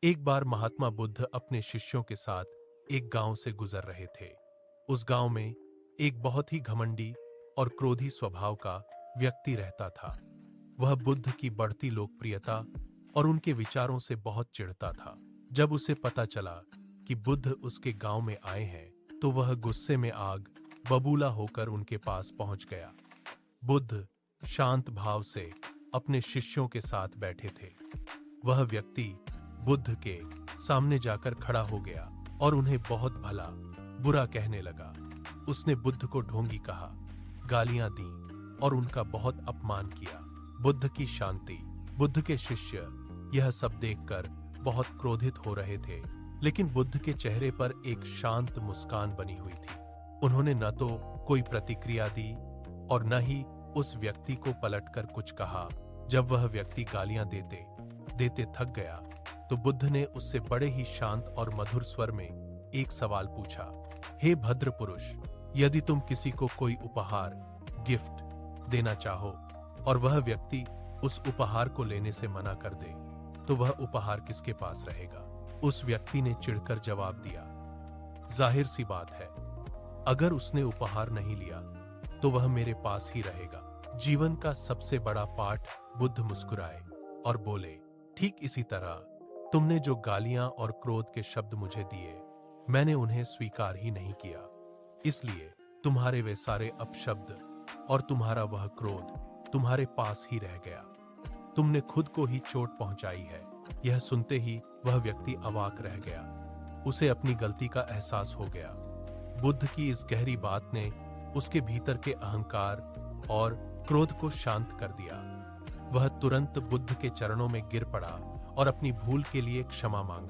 एक बार महात्मा बुद्ध अपने शिष्यों के साथ एक गांव से गुजर रहे थे। उस गांव में एक बहुत ही घमंडी और क्रोधी स्वभाव का व्यक्ति रहता था। वह बुद्ध की बढ़ती लोकप्रियता और उनके विचारों से बहुत चिढ़ता था। जब उसे पता चला कि बुद्ध उसके गांव में आए हैं, तो वह गुस्से में आग बबूला होकर उनके पास पहुंच गया। बुद्ध शांत भाव से अपने शिष्यों के साथ बैठे थे। वह व्यक्ति बुद्ध के सामने जाकर खड़ा हो गया और उन्हें बहुत भला बुरा कहने लगा। उसने बुद्ध को ढोंगी कहा, गालियां दी और उनका बहुत अपमान किया। बुद्ध की शांति, बुद्ध के शिष्य यह सब देखकर बहुत क्रोधित हो रहे थे, लेकिन बुद्ध के चेहरे पर एक शांत मुस्कान बनी हुई थी। उन्होंने न तो कोई प्रतिक्रिया दी और न ही उस व्यक्ति को पलटकर कुछ कहा। जब वह व्यक्ति गालियां देते देते थक गया, तो बुद्ध ने उससे बड़े ही शांत और मधुर स्वर में एक सवाल पूछा, हे भद्र पुरुष, यदि तुम किसी को कोई उपहार, गिफ्ट देना चाहो और वह व्यक्ति उस उपहार को लेने से मना कर दे, तो वह उपहार किसके पास रहेगा? उस व्यक्ति ने चिढ़कर जवाब दिया, जाहिर सी बात है, अगर उसने उपहार नहीं लिया तो वह मेरे पास ही रहेगा। जीवन का सबसे बड़ा पाठ। बुद्ध मुस्कुराए और बोले, ठीक इसी तरह तुमने जो गालियां और क्रोध के शब्द मुझे दिए, मैंने उन्हें स्वीकार ही नहीं किया। इसलिए तुम्हारे वे सारे अपशब्द और तुम्हारा वह क्रोध तुम्हारे पास ही रह गया। तुमने खुद को ही चोट पहुंचाई है। यह सुनते ही वह व्यक्ति अवाक रह गया। उसे अपनी गलती का एहसास हो गया। बुद्ध की इस गहरी बात ने उसके भीतर के अहंकार और क्रोध को शांत कर दिया। वह तुरंत बुद्ध के चरणों में गिर पड़ा और अपनी भूल के लिए क्षमा मांगा।